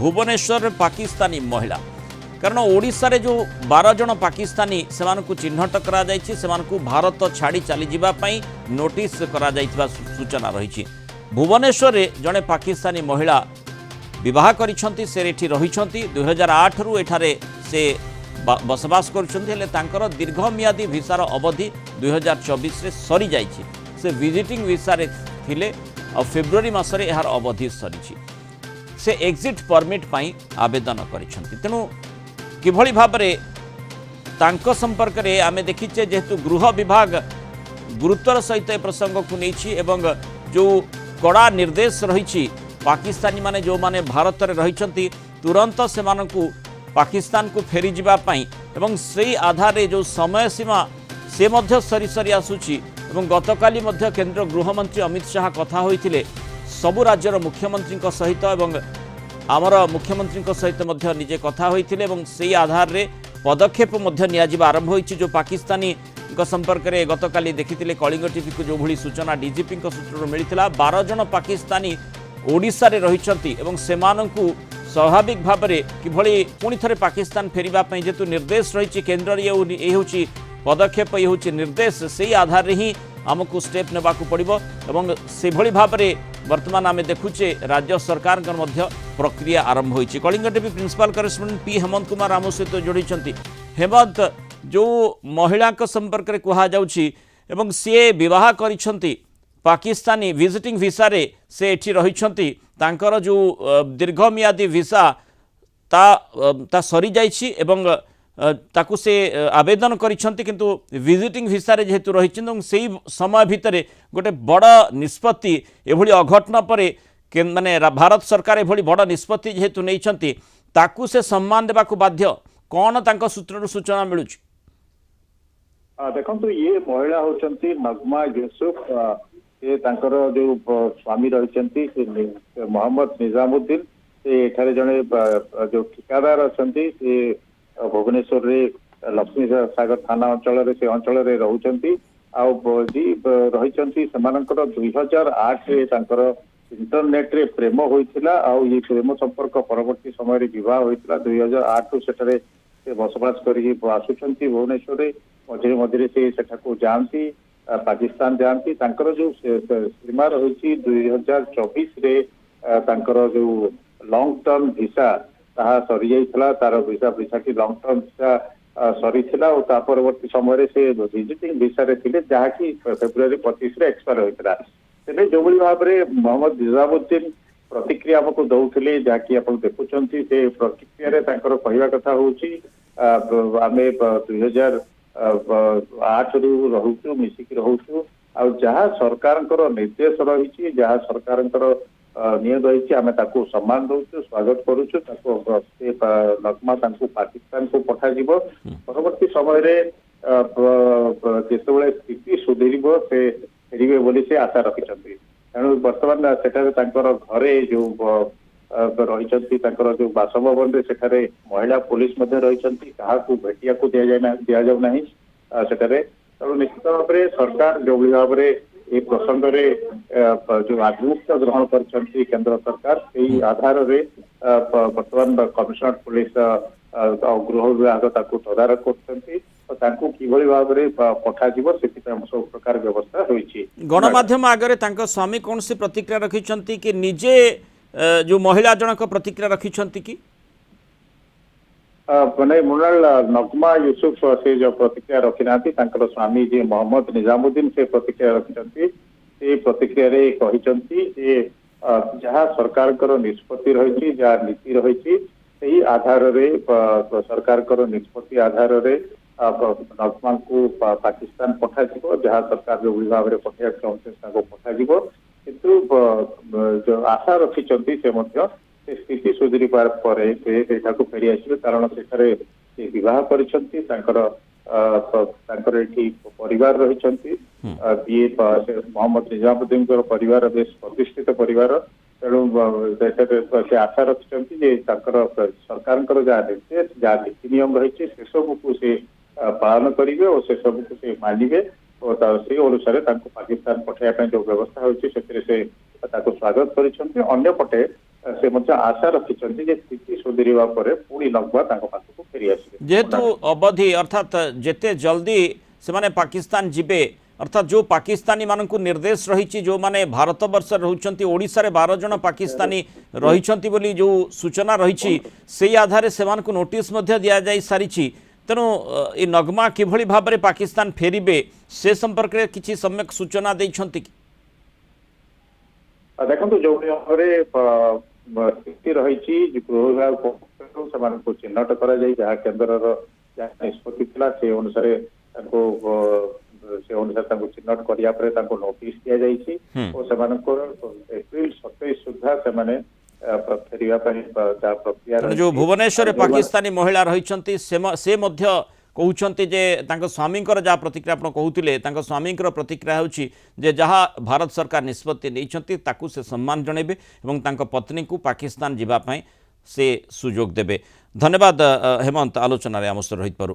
भुवनेश्वर पाकिस्तानी महिला कारण ओडिशा रे जो 12 जन पाकिस्तानी से चिन्हट कर भारत छाड़ी चली जावाई नोटिस कर सूचना रही। भुवनेश्वर रे जड़े पाकिस्तानी महिला विवाह करिसेंती से एठी रहिसेंती 2008 रु एठारे से बसवास कर दीर्घमियादी भिसार अवधि 2024 रे सरी जाइछि। से विजिटिंग भिसा रे थिले और फेब्रुआरी मासरे यार अवधि सरी से एग्जिट परमिट पाई आवेदन करिसेंती। तेणु किभली भाबरे तांको संपर्क रे आमे देखिचे जेहेतु गृह विभाग गुरुत्वर सहित प्रसंग को नहीं एवं जो कड़ा निर्देश रही पाकिस्तानी माने जो माने भारत में रही तुरंत से पाकिस्तान को फेरी जावाई एवं से आधार जो समय सीमा से मध्य सरी सरी आसुची एवं गतकाली मध्य केंद्र गृहमंत्री अमित शाह कथा होइथिले सबु राज्यर मुख्यमंत्री सहित एवं आमर मुख्यमंत्री सहित मध्य निजे कथा होइथिले एवं से आधार रे पदक्षेप मध्य नियाजिबा आरंभ होइछि। जो पाकिस्तानी संपर्क में गतकाली देखिथिले कलिंग टीवी को जो भली सूचना डीजीपी सूत्र मिलता 12 जन पाकिस्तानी ओडिशा रे रहिछंती एवं सेमानंकु स्वाभाविक भाव में किभली पुणी थे पाकिस्तान फेरिबा पई जेतु निर्देश रही केन्द्र ये होची पदक्षेप ये होची निर्देश से आधार रे ही आमको स्टेप नेबाकू पड़िबो एवं से भली भाव में वर्तमान आमे देखुचे राज्य सरकार मध्य प्रक्रिया आरंभ होइछि। Kalinga TV principal correspondent P Hemant Kumar आम सहित जोड़ी। हेमंत जो महिला संपर्क में कहा जाउछि एवं सी विवाह करिछंती पाकिस्तानी विजिटिंग भिसा रे से एठी रहिछंती तांकर जो दीर्घमियादी भिसा ता सरी जाइछि एवं ताकू से आवेदन करिछंती किंतु विजिटिंग भिसा रे जेहेतु रहिछन सेही समय भितरे गोटे बड़ निष्पत्ति एभली अघटन परे माने भारत सरकार एभली बड़ निष्पत्ति जेहेतु नैछंती ताकू से सम्मान देबाकू बाध्य कौन तांको सूत्रରୁ सूचना मिलुछि। देखो ये महिला होचंती नगमा यूसुफ ये तांकर जो स्वामी रही मोहम्मद निजामुद्दीन से एठारे जड़े जो ठिकादार अच्छे से भुवनेश्वर रे लक्ष्मी सागर थाना अंचल से अंचल रोचंती रही 2008 रे तांकर इंटरनेट रे प्रेम होइथिला आउ ये प्रेम संपर्क परवर्ती समय रे विवाह होइथिला 2008 रु सेठारे से बसवास करी आसुचंती भुवनेश्वर रे मझे मझे से सेठाको जानती पाकिस्तान जानती तांकर जो सीमा रही 2024 रे तांकर जो लॉन्ग टर्म भिसा ताहा सरी जाइथिला तार भिसा की लॉन्ग टर्म भिसा सरी थिला और ता परवर्ती समय से विजिटिंग भिसा रे थिले जहा कि फेब्रुआरी 25 रे एक्सपायर होइथिला। तेने जो भली भाव रे मोहम्मद निजामुद्दीन प्रतिक्रिया हमको दउथिले जहा आप देखुचंती से प्रतिक्रिया रे तांकर कहवा कथा होउची आमे 2008 रु रहूचु मिसिकी रहूचु आ जहा सरकार निर्देश रही जहा सरकार नियम रही आम सम्मान दौचु स्वागत करुचु नगमा पाकिस्तान को पठा परवर्ती समय जिते स्थिति सुधर से फेरबे बोली से आशा रखिंट तेणु बर्तमान से घरे जो रही जो बासभवन से महिला पुलिस रही क्या भेटिया को दि जाऊना तेणु निश्चित भाव में सरकार जो भाव में ये प्रसंग रे जो आभिमुख्य ग्रहण कर केंद्र सरकार से आधार रे बर्तमान कमिशनरेट पुलिस गृह विभाग तदारख कर किभली भाव में पठा सब प्रकार व्यवस्था होइछि। गणमाध्यम आगे स्वामी कौन सी प्रतिक्रिया रखिंट कि निजे जो महिला जनक प्रतिक्रिया रखिंट कि मैंने मुनाल नगमा यूसुफ से जो प्रतिक्रिया रखी ना स्वामी जी मोहम्मद निजामुद्दीन से प्रतिक्रिया रखी से प्रतिक्रिया रे कही जहाँ सरकार निष्पत्ति रही जहाँ नीति रही आधार रे सरकार निष्पत्ति आधार रे नगमा को पाकिस्तान पठा जहाँ सरकार जो भाव में पठा चाहते पठा किंतु जो आशा रखी से स्थिति सुधरी पर फेरी आसवे कारण से विवाह करिसेंती परिवार रही मोहम्मद निजामुद्दीन परिवार बेस प्रतिष्ठित परिवार तेणु से आशा रखिंट सरकार जहाँ निर्देश जहाँ नीति नियम रही से सबको से पालन करेंगे और से सबको से मानिबे और से अनुसार पाकिस्तान पठाइबा जो व्यवस्था होती से स्वागत कर। से मध्य आशा रखिछन्ति जे स्थिति सुधरिबा परे पुणी नगमा तांको पाखକୁ फेरी आसिबे जेहेतु अवधि अर्थात जेते जल्दी से माने पाकिस्तान जिबे अर्थात जो पाकिस्तानी मानकु निर्देश रही जो माने भारत वर्ष रहउछन्ति ओडिसा रे 12 जन पाकिस्तानी रहिछन्ति बोली जो सूचना रही से आधार से मानकु नोटिस मध्य दिया जाई सारिछि तेणु ए नगमा किभଳି भाबरे पाकिस्तान फेरिबे से संपर्क रे किछि सम्यक सूचना दैछन्ति कि देखो जो भाव स्थिति रही गृह विभाग पक्षरु सेमानकु चिन्हट करा जाई जहाँ केन्द्रर जहाँ निष्पत्ति थिला से अनुसार चिन्हट करिया परे तांको नोटिस दिया जाइछि और सेमानको एप्रिल 27 सुद्धा सेमाने फेरिया पई जा प्रक्रिया तेणु जो भुवनेश्वर पाकिस्तानी महिला रहिछन्ति से मध्य कहउछन्ति जे तांको स्वामींकर जहाँ प्रतिक्रिया आपण कहउतिले तांको स्वामींकर प्रतिक्रिया होछि जे जहाँ भारत सरकार निष्पत्ति नैछन्ति ताकू से सम्मान जणेबे एवं तांको पत्नी को पाकिस्तान जिबा पई से सुजोग देबे। धन्यवाद हेमंत आलोचना रे आमस रहित पारु।